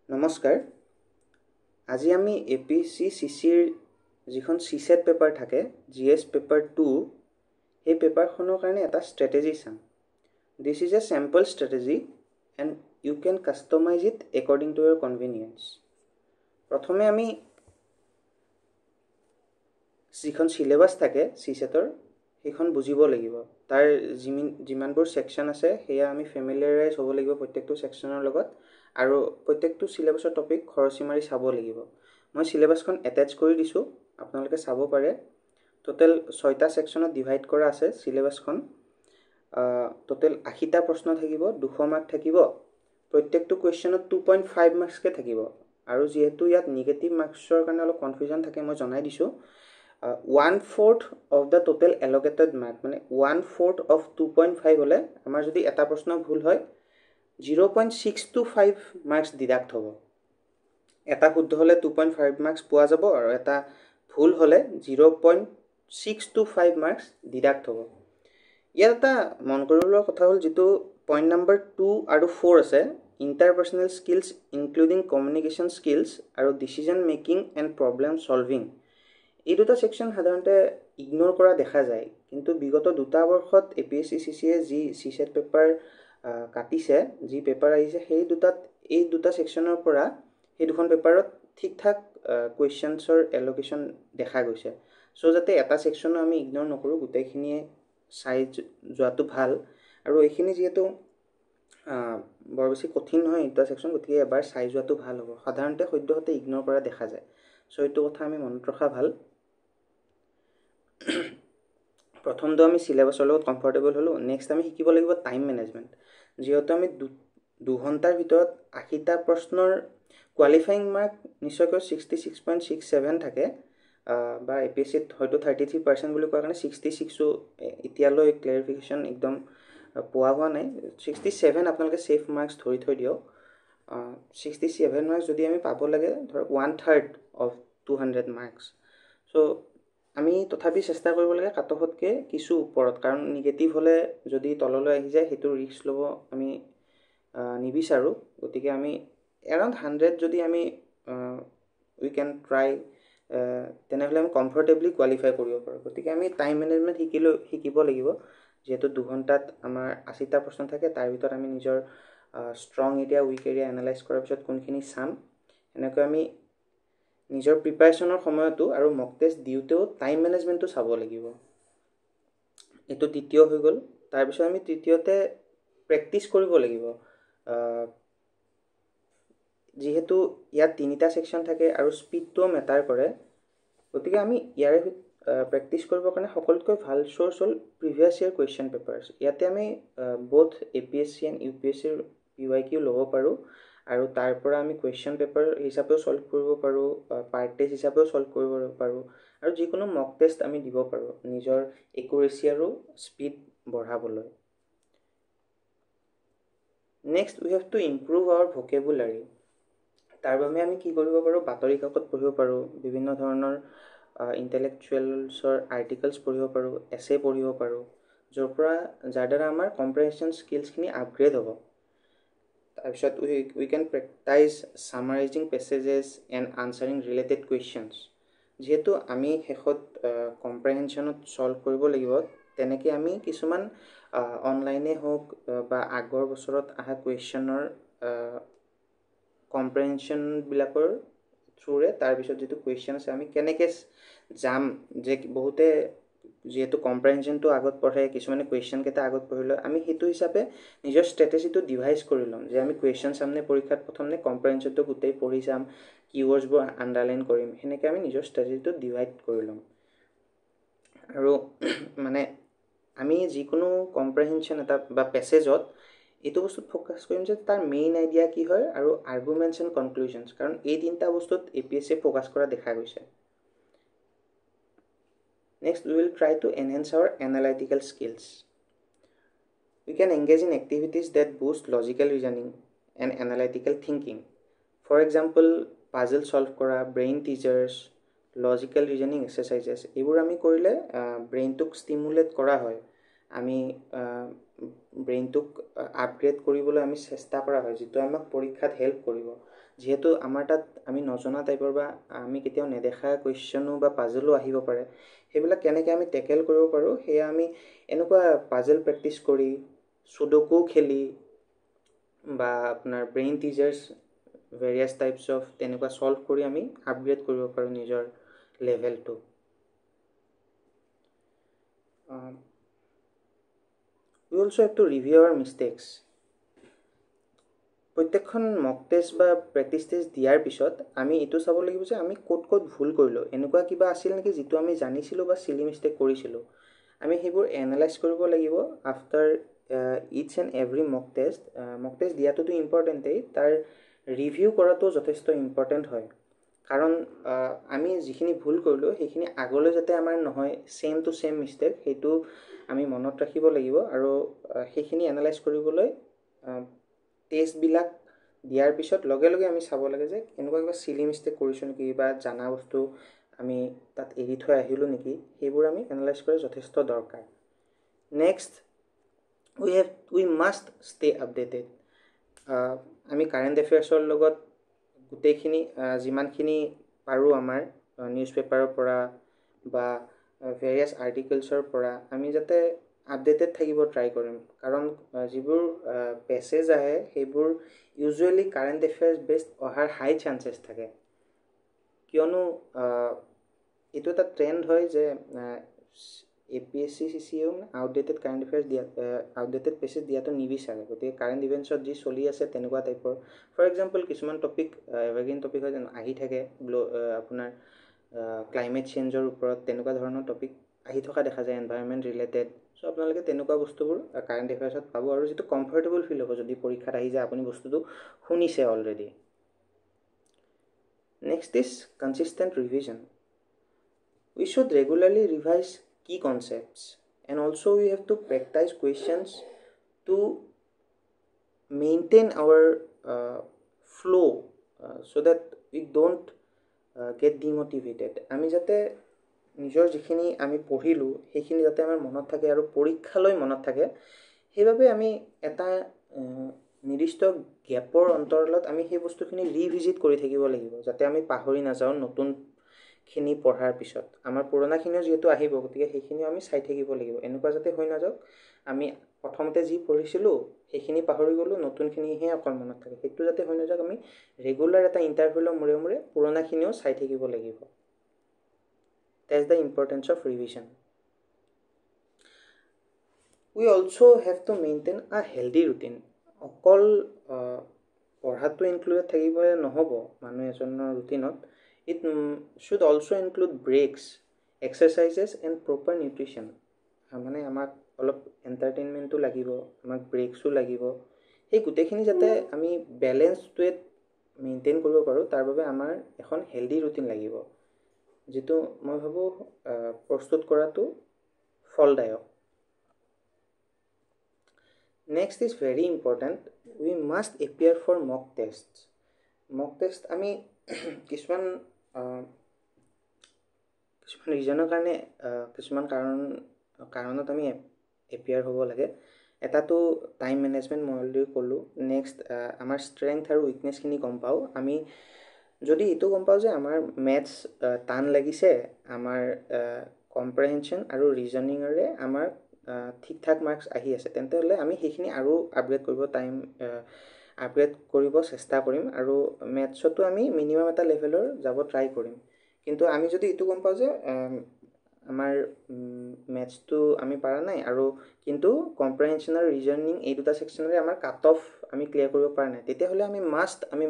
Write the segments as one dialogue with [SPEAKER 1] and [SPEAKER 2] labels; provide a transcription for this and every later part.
[SPEAKER 1] নমস্কাৰ আজি আমি এপিএসসি সিসিৰ যিখন সিসেট পেপাৰ থাকে জিএস পেপাৰ 2 এই পেপাৰখনৰ কাৰণে এটা ষ্ট্ৰেটেজি চাম this is a sample strategy and you can customise it according to your convenience প্ৰথমে আমি যিখন সিলেবাস থাকে সিসেটৰ সেইখন বুজিব লাগিব তাৰ যিমানবোৰ সেকশন আছে সেয়া আমি ফেমিলিয়াৰাইজ হ'ব লাগিব প্ৰত্যেকটো সেকশনৰ লগত আৰু প্ৰত্যেকটো সিলেবাসৰ টপিক খৰচি মাৰি চাব লাগিব মই সিলেবাসখন এটাচ কৰি দিছো আপোনালোকে চাব পাৰে টোটাল 6টা সেকশনত ডিভাইড কৰা আছে সিলেবাসখন টোটাল 80টা প্ৰশ্ন থাকিব 200 মাৰ্ক থাকিব প্ৰত্যেকটো কোৱেশ্চনত 2.5 মাৰ্কস কে থাকিব আৰু যেহেতু ইয়াত নিগেটিভ মাৰ্কসৰ কাৰণে অলপ কনফিউজন থাকে মই জনাই দিছো 1/4 of the total allocated mark মানে 1/4 of 2.5 হলে আমাৰ যদি এটা প্ৰশ্ন ভুল হয় 0.625 মাৰ্কস ডিডাক্ট হ'ব এটা শুদ্ধ হলে 2.5 মাৰ্কস পোৱা যাব আৰু এটা ভুল হলে 0.625 মাৰ্কস ডিডাক্ট হ'ব ইয়াত এটা মন কৰিবৰ কথা হ'ল যেটো পইণ্ট নম্বৰ 2 আৰু 4 আছে ইন্টাৰপাৰ্সনেল স্কিলছ ইনক্লুডিং কমিউনিকেশ্যন স্কিলছ আৰু ডিসিজন মেকিং এণ্ড প্ৰবলেম সলভিং এই দুটা সেকশন সাধাৰণতে ইগনোৰ কৰা দেখা যায় কিন্তু বিগত দুটা বৰ্ষত এপিএসসি সিসিয়ে যি সিসেট পেপাৰ কাটিছে যি পেপাৰ আহিছে এই দুটা সেকশনৰ পৰা এই দুখন পেপাৰত ঠিকঠাক কোৱেশ্চনছৰ এলোকেশন দেখা গৈছে সো যাতে এটা সেকশনো আমি ইগনোৰ নকৰো গোটেইখিনিয়ে চাই যোৱাটো ভাল আৰু এইখিনি যেহেতু বৰ বেছি কঠিন নহয় এটা সেকশন গতিকে এবাৰ চাই যোৱাটো ভাল হ'ব সাধাৰণতে সদ্যহতে ইগনোৰ কৰা দেখা যায় সো এইটো কথা আমি মনত ৰখা ভাল প্ৰথমটো আমি সিলেবাসৰ লগত কমফৰ্টেবল হলো নেক্সট আমি শিকিব লাগিব টাইম ম্যানেজমেন্ট যেহেতু আমি 2 ঘণ্টাৰ ভিতৰত 80টা প্ৰশ্নৰ কোৱালিফাইং মাৰ্ক নিশ্চয়কৈ 66.67 থাকে বা এপিএসসি হয়তো 33% বুলি কোৱা কাৰণে 66 এতিয়ালৈ ক্লেৰিফিকেশন একদম পোৱা হোৱা নাই 67 আপোনালোকে সেফ মাৰ্কস ধৰি থৈ দিয়ক 67 মাৰ্কস যদি আমি পাব লাগে ধৰক 1/3 of 200 মাৰ্কস সো আমি তথাপি চেষ্টা কৰিব লাগে কাটঅফতকে কিছু ওপৰত কাৰণ নিগেটিভ হলে যদি তললৈ আহি যায় হেতু ৰিস্ক লব আমি নিবিচাৰো গতিকে আমি around 100 যদি আমি we can try তেনেহলে আমি কমফৰ্টেবলি কোৱালিফাই কৰিব পাৰো গতিকে আমি টাইম ম্যানেজমেন্ট শিকিব লাগিব যেহেতু 2 ঘণ্টাত আমাৰ 80টা প্ৰশ্ন থাকে তাৰ ভিতৰত আমি নিজৰ strong area weak area analyse কৰাৰ পিছত কোনখিনি চাম এনেকৈ আমি নিজৰ প্ৰিপাৰেচনৰ সময়টো আৰু মক টেষ্ট দিওতেও টাইম ম্যানেজমেন্টটো চাব লাগিব এটো দ্বিতীয় হৈ গল তাৰ পিছত আমি তৃতীয়তে প্ৰেক্টিস কৰিব লাগিব যেহেতু ইয়াত তিনিটা সেকশন থাকে আৰু স্পিডটো মেটাৰ কৰে গতিকে আমি ইয়াৰে প্ৰেক্টিস কৰিবৰ কাৰণে সকলোতকৈ ভাল সোৰ্স হল প্ৰিভিয়াস ইয়াৰ কোৱেশ্চন পেপাৰস ইয়াতে আমি both এপিএসসি এণ্ড ইউপিএসসি ৰ পিৱাইকিউ লব পাৰো আৰু তাৰ পৰা আমি কোৱেশ্চন পেপাৰ হিচাপেও সলভ কৰিব পাৰো পাৰ্ট টেষ্ট হিচাপেও সলভ কৰিব পাৰো আৰু যিকোনো মক টেষ্ট আমি দিব পাৰো নিজৰ একুৰেসি আৰু স্পিড বঢ়াবলৈ next we have to improve our vocabulary তাৰ বাবে আমি কি কৰিব পাৰো বাতৰি কাকত পঢ়িব পাৰো বিভিন্ন ধৰণৰ ইন্টেলেকচুৱেলছৰ আৰ্টিকলছ পঢ়িব পাৰো এছে পঢ়িব পাৰো যাৰ দ্বাৰা আমাৰ কম্প্ৰিহেনশন স্কিলছখিনি আপগ্ৰেড হ'ব তাৰপিছত we can practice summarizing passages and answering related questions যেহেতু আমি হেখত কম্প্ৰিহেনশনত সলভ কৰিব লাগিব তেনেকৈ আমি কিছুমান অনলাইনে হোক বা আগৰ বছৰত আহা কোৱেশ্চনৰ কম্প্ৰিহেনশন বিলাকৰ থ্ৰুৰে তাৰ পিছত যেটো কোৱেশ্চন আছে আমি কেনেকৈ জাম যে বহুতে যেহেতু কম্প্ৰিহেনশনটো আগত পঢ়ে কিছুমানে কোৱেশ্চন কেটা আগত পঢ়িলে আমি হেতু হিচাপে নিজৰ ষ্ট্ৰেটেজিটো ডিভাইস কৰি লম যে আমি কোৱেশ্চন সামনে পৰীক্ষাত প্ৰথমে কম্প্ৰিহেনশনটো গুটেই পঢ়ি যাম কিৱৰ্ডছবোৰ আন্ডাৰলাইন কৰিম হেনেকৈ আমি নিজৰ ষ্ট্ৰেটেজিটো ডিভাইড কৰি লম আৰু মানে আমি যিকোনো কম্প্ৰিহেনশন এটা বা প্যাসেজত এটো বস্তুত ফোকাস কৰিম যে তাৰ মেইন আইডিয়া কি হয় আৰু আৰ্গুমেন্টছ এণ্ড কনক্লুজনছ কাৰণ এই তিনটা বস্তুত এপিএসসি ফোকাস কৰা দেখা গৈছে next we will try to enhance our analytical skills we can engage in activities that boost logical reasoning and analytical thinking for example puzzle solve কৰা brain teasers logical reasoning exercises এইবোৰ আমি কৰিলে ব্ৰেইনটোক ষ্টিমুলেট কৰা হয় আমি ব্ৰেইনটোক আপগ্ৰেড কৰিবলৈ আমি চেষ্টা কৰা হয়, যিটো আমাক পৰীক্ষাত হেল্প কৰিব। যিহেতু আমাৰ তাত আমি নজনা টাইপৰ বা আমি কেতিয়াও নেদেখা কুৱেশ্যনো বা পাজলো আহিব পাৰে, সেইবিলাক কেনেকৈ আমি টেকেল কৰিব পাৰোঁ সেয়া আমি এনেকুৱা পাজল প্ৰেক্টিচ কৰি, চুডকু খেলি বা আপোনাৰ ব্ৰেইন টিজাৰ্ছ ভেৰিয়াছ টাইপছ অফ তেনেকুৱা ছল্ভ কৰি আমি আপগ্ৰেড কৰিব পাৰোঁ নিজৰ লেভেলটো। We also have to review our mistakes. প্ৰত্যেকখন মক টেষ্ট বা প্ৰেক্টিচ টেষ্ট দিয়াৰ পিছত আমি এইটো চাব লাগিব যে আমি ক'ত ক'ত ভুল কৰিলোঁ, এনেকুৱা কিবা আছিল নেকি যিটো আমি জানিছিলোঁ বা চিলি মিষ্টেক কৰিছিলোঁ। আমি সেইবোৰ এনালাইজ কৰিব লাগিব after each and every mock test. Mock test দিয়াটোতো ইম্পৰ্টেণ্টেই, তাৰ ৰিভিউ কৰাটো যথেষ্ট ইম্পৰ্টেণ্ট হয়। কাৰণ আমি যিখিনি ভুল কৰিলোঁ সেইখিনি আগলৈ যাতে আমাৰ নহয় ছেম টু ছেম মিষ্টেক, সেইটো আমি মনত ৰাখিব লাগিব। আৰু সেইখিনি এনালাইজ কৰিবলৈ টেষ্টবিলাক দিয়াৰ পিছত লগে লগে আমি চাব লাগে যে এনেকুৱা কিবা চিলি মিষ্টেক কৰিছোঁ নেকি বা জানা বস্তু আমি তাত এৰি থৈ আহিলোঁ নেকি, সেইবোৰ আমি এনালাইজ কৰা যথেষ্ট দৰকাৰ। নেক্সট, উই মাষ্ট ষ্টে আপডেটেড। আমি কাৰেণ্ট এফেয়াৰ্ছৰ লগত গোটেইখিনি যিমানখিনি পাৰোঁ আমাৰ নিউজ পেপাৰৰ পৰা বা ভেৰিয়াছ আৰ্টিকেলছৰ পৰা আমি যাতে আপডেটেড থাকিব ট্ৰাই কৰিম। কাৰণ যিবোৰ পেছেজ আহে সেইবোৰ ইউজুৱেলি কাৰেণ্ট এফেয়াৰ্ছ বেছড অহাৰ হাই চান্সেছ থাকে। কিয়নো এইটো এটা ট্ৰেণ্ড হয় যে APSC CCও outdated current affairs outdated passage দিয়াটো নিবিচাৰে। গতিকে কাৰেণ্ট ইভেণ্টছত যি চলি আছে তেনেকুৱা টাইপৰ, ফৰ এক্সাম্পল কিছুমান টপিক এভাৰগ্ৰীণ টপিক হয় যেন আহি থাকে, আপোনাৰ ক্লাইমেট চেঞ্জৰ ওপৰত তেনেকুৱা ধৰণৰ টপিক আহি থকা দেখা যায়, এনভাইৰনমেণ্ট ৰিলেটেড। চ' আপোনালোকে তেনেকুৱা বস্তুবোৰ কাৰেণ্ট এফেয়াৰ্ছত পাব, আৰু যিটো কমফৰ্টেবল ফিল হ'ব যদি পৰীক্ষাত আহি যায় আপুনি বস্তুটো শুনিছে already. Next is consistent revision. We should regularly revise key concepts, and also we have to practice questions to maintain our flow so that we don't get demotivated. আমি যাতে নিজৰ যিখিনি আমি পঢ়িলোঁ সেইখিনি যাতে আমাৰ মনত থাকে আৰু পৰীক্ষালৈ মনত থাকে, সেইবাবে আমি এটা নিৰ্দিষ্ট গেপৰ অন্তৰালত আমি সেই বস্তুখিনি ৰিভিজিট কৰি থাকিব লাগিব, যাতে আমি পাহৰি নাযাওঁ। নতুনখিনি পঢ়াৰ পিছত আমাৰ পুৰণাখিনিও যিহেতু আহিব, গতিকে সেইখিনিও আমি চাই থাকিব লাগিব। এনেকুৱা যাতে হৈ নাযাওক আমি প্ৰথমতে যি পঢ়িছিলোঁ সেইখিনি পাহৰি গ'লোঁ, নতুনখিনিহে অকল মনত থাকে, সেইটো যাতে হৈ নাযাওক। আমি ৰেগুলাৰ এটা ইণ্টাৰভেলৰ মূৰে মূৰে পুৰণাখিনিও চাই থাকিব লাগিব। That's the importance of revision. We also have to maintain a healthy routine. অকল পঢ়াটো ইনক্লুডেড থাকিব নহ'ব মানুহ এজনৰ ৰুটিনত। It should also include breaks, exercises and proper nutrition. মানে আমাক অলপ এণ্টাৰটেইনমেণ্টো লাগিব, আমাক ব্ৰেকছো লাগিব। সেই গোটেইখিনি যাতে আমি বেলেঞ্চ ৱেত মেইনটেইন কৰিব পাৰোঁ, তাৰ বাবে আমাৰ এখন হেল্ডি ৰুটিন লাগিব, যিটো মই ভাবোঁ প্ৰস্তুত কৰাটো ফলদায়ক। Next is very important, we must appear for mock test. Mock test আমি কিছুমান ৰিজনৰ কাৰণে কিছুমান কাৰণত আমি এপিয়াৰ হ'ব লাগে। এটাটো টাইম মেনেজমেণ্ট মই অলৰেডি ক'লোঁ। নেক্সট আমাৰ ষ্ট্ৰেংথ আৰু উইকনেছখিনি গম পাওঁ। আমি যদি এইটো গম পাওঁ যে আমাৰ মেথছ টান লাগিছে, আমাৰ কম্প্ৰেহেনশ্যন আৰু ৰিজনিঙৰে আমাৰ ঠিক ঠাক মাৰ্কছ আহি আছে, তেন্তে হ'লে আমি সেইখিনি আৰু আপগ্ৰেড কৰিব চেষ্টা কৰিম, আৰু মেথছতো আমি মিনিমাম এটা লেভেলৰ যাব ট্ৰাই কৰিম। কিন্তু আমি যদি এইটো গম পাওঁ যে আমাৰ মেথছটো আমি পাৰা নাই, আৰু কিন্তু কম্প্ৰেহেনশ্যন আৰু ৰিজনিং এই দুটা ছেকশ্যনৰে আমাৰ কাট অফ আমি ক্লিয়াৰ কৰিব পৰা নাই, তেতিয়াহ'লে আমি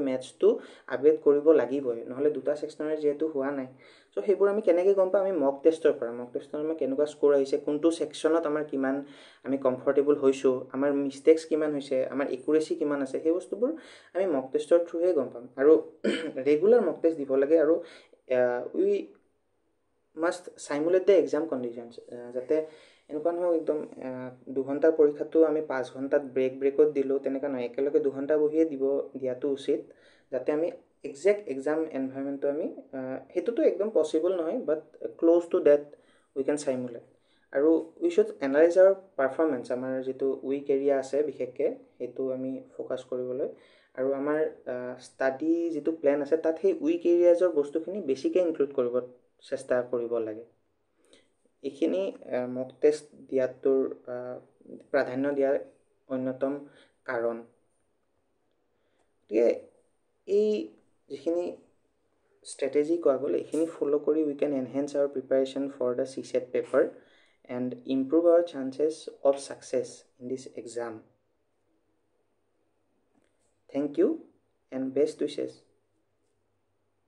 [SPEAKER 1] মেথছটো আপগ্ৰেড কৰিব লাগিবই, নহ'লে দুটা ছেকশ্যনৰে যিহেতু হোৱা নাই। চ' সেইবোৰ আমি কেনেকৈ গম পাওঁ? আমি মক টেষ্টৰ পৰা। মক টেষ্টত আমাৰ কেনেকুৱা স্ক'ৰ আহিছে, কোনটো ছেকশ্যনত আমাৰ কিমান আমি কমফৰ্টেবল হৈছোঁ, আমাৰ মিষ্টেক্স কিমান হৈছে, আমাৰ একুৰেচি কিমান আছে, সেই বস্তুবোৰ আমি মক টেষ্টৰ থ্ৰুহে গম পাম। আৰু ৰেগুলাৰ মক টেষ্ট দিব লাগে, আৰু উই মাষ্ট চাইমুলেট দ্য এক্সাম কণ্ডিশ্যনছ। যাতে এনেকুৱা নহওক একদম 2 ঘণ্টাৰ পৰীক্ষাটো আমি 5 ঘণ্টাত ব্ৰেকত দিলোঁ, তেনেকুৱা নহয়। একেলগে 2 ঘণ্টা বহিয়ে দিয়াটো উচিত, যাতে আমি একজেক্ট এক্সাম এনভাইৰনমেণ্টটো আমি সেইটোতো একদম পচিবল নহয়, but close to date we can simulate. আৰু we should analyse our performance, আমাৰ যিটো উইক এৰিয়া আছে বিশেষকৈ সেইটো আমি ফ'কাছ কৰিবলৈ, আৰু আমাৰ ষ্টাডি যিটো প্লেন আছে তাত সেই উইক এৰিয়াজৰ বস্তুখিনি বেছিকৈ ইনক্লুড কৰিব চেষ্টা কৰিব লাগে। এইখিনি মক টেষ্ট দিয়াটোৰ প্ৰাধান্য দিয়াৰ অন্যতম কাৰণ। গতিকে এই যিখিনি strategy কোৱা গ'ল এইখিনি ফ'ল' কৰি we can enhance our preparation for the CSAT paper and improve our chances of success in this exam. Thank you and best wishes.